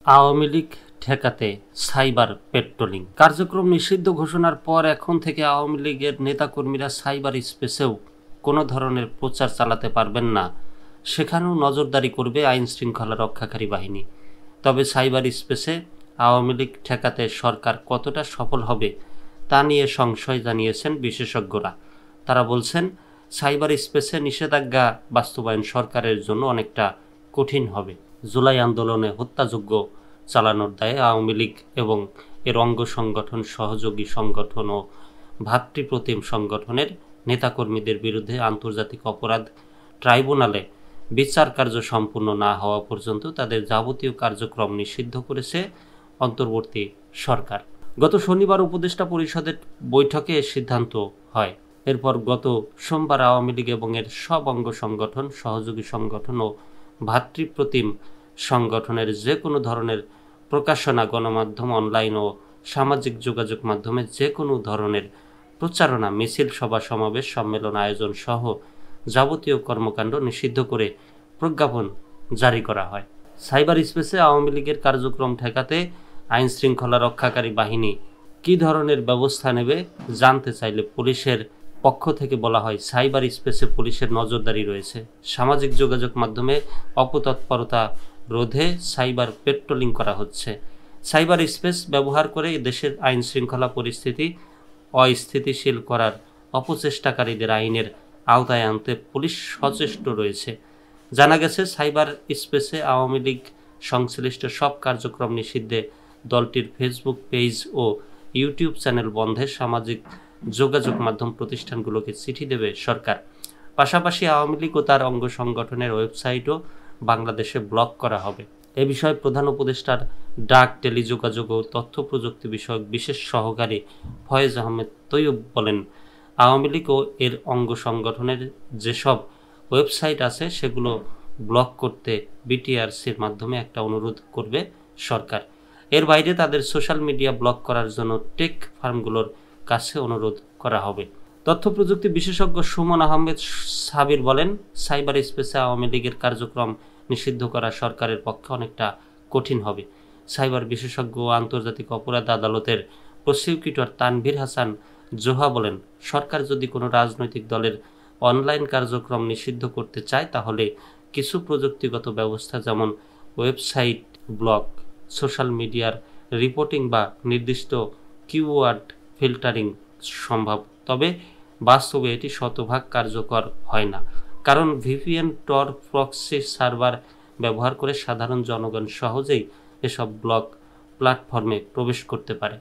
আওয়ামী লীগ ঠেকাতে cyber patrolling কার্যক্রম নিষিদ্ধ ঘোষণার পর এখন থেকে আওয়ামী লীগের নেতাকর্মীরা সাইবার স্পেসেও কোনো ধরনের প্রচার চালাতে পারবেন না। সেখানেও নজরদারি করবে আইন শৃঙ্খলা রক্ষাকারী বাহিনী। তবে সাইবার স্পেসে আওয়ামী লীগ ঠেকাতে সরকার কতটা সফল হবে তা নিয়ে সংশয় জানিয়েছেন বিশেষজ্ঞরা। তারা বলছেন, সাইবার স্পেসে নিষেধাজ্ঞা বাস্তবায়ন সরকারের জন্য অনেকটা কঠিন হবে। জুলাই আন্দোলনে হত্যাযজ্ঞ চালানোর দায়ে আওয়ামী লীগ এবং এর অঙ্গ সংগঠন, সহযোগী সংগঠন ও ভ্রাতৃপ্রতিম সংগঠনের নেতাকর্মীদের বিরুদ্ধে আন্তর্জাতিক অপরাধ ট্রাইব্যুনালে বিচার কার্য সম্পূর্ণ না হওয়া পর্যন্ত তাদের যাবতীয় কার্যক্রম নিষিদ্ধ করেছে অন্তর্বর্তী সরকার। গত শনিবার উপদেষ্টা পরিষদের বৈঠকে এ সিদ্ধান্ত হয়। এরপর গত সোমবার আওয়ামী লীগ এবং এর সব অঙ্গ সংগঠন, সহযোগী সংগঠন ও ভ্রাতৃপ্রতিম সংগঠনের যে কোনো ধরনের প্রকাশনা, গণমাধ্যম, অনলাইন ও সামাজিক যোগাযোগ মাধ্যমে যে কোনো ধরনের প্রচারণা, মিছিল, সভা সমাবেশ, সম্মেলন আয়োজন সহ যাবতীয় কর্মকাণ্ড নিষিদ্ধ করে প্রজ্ঞাপন জারি করা হয়। সাইবার স্পেসে আওয়ামী লীগের কার্যক্রম ঠেকাতে আইন শৃঙ্খলা রক্ষাকারী বাহিনী কী ধরনের ব্যবস্থা নেবে জানতে চাইলে পুলিশের পক্ষ থেকে বলা হয়, সাইবার স্পেসে পুলিশের নজরদারি রয়েছে। সামাজিক যোগাযোগ মাধ্যমে অপতৎপরতা রোধে সাইবার পেট্রোলিং করা হচ্ছে। সাইবার স্পেস ব্যবহার করে দেশের আইন শৃঙ্খলা পরিস্থিতি অস্থিতিশীল করার অপচেষ্টাকারীদের আইনের আওতায় আনতে পুলিশ সচেষ্ট রয়েছে। জানা গেছে, সাইবার স্পেসে আওয়ামী লীগ সংশ্লিষ্ট সব কার্যক্রম নিষিদ্ধে দলটির ফেসবুক পেজ ও ইউটিউব চ্যানেল বন্ধে সামাজিক যোগাযোগ মাধ্যম প্রতিষ্ঠানগুলোকে চিঠি দেবে সরকার। পাশাপাশি আওয়ামী লীগ ও তার অঙ্গ সংগঠনের ওয়েবসাইটও বাংলাদেশে ব্লক করা হবে। এ বিষয়ে প্রধান উপদেষ্টার ডাক, টেলিযোগাযোগ ও তথ্য প্রযুক্তি বিষয়ক বিশেষ সহকারী ফয়েজ আহমেদ তৈয়ব বলেন, আওয়ামী লীগ ও এর অঙ্গ সংগঠনের যেসব ওয়েবসাইট আছে সেগুলো ব্লক করতে বিটিআরসির মাধ্যমে একটা অনুরোধ করবে সরকার। এর বাইরে তাদের সোশ্যাল মিডিয়া ব্লক করার জন্য টেক ফার্মগুলোর কাছে অনুরোধ করা হবে। তথ্য প্রযুক্তি বিশেষজ্ঞ সুমন আহমেদ সাবির বলেন, সাইবার স্পেসে আওয়ামী লীগের কার্যক্রম নিষিদ্ধ করা সরকারের পক্ষে অনেকটা কঠিন হবে। সাইবার বিশেষজ্ঞ ও আন্তর্জাতিক অপরাধ আদালতের প্রসিকিউটর তানভীর হাসান জোহা বলেন, সরকার যদি কোনো রাজনৈতিক দলের অনলাইন কার্যক্রম নিষিদ্ধ করতে চায় তাহলে কিছু প্রযুক্তিগত ব্যবস্থা যেমন ওয়েবসাইট ব্লক, সোশ্যাল মিডিয়ার রিপোর্টিং বা নির্দিষ্ট কিওয়ার্ড ফিল্টারিং সম্ভব। তবে বাস্তবে এটি শতভাগ কার্যকর হয় না, কারণ ভিপিএন, টর, প্রক্সি সার্ভার ব্যবহার করে সাধারণ জনগণ সহজেই এসব ব্লক প্ল্যাটফর্মে প্রবেশ করতে পারে।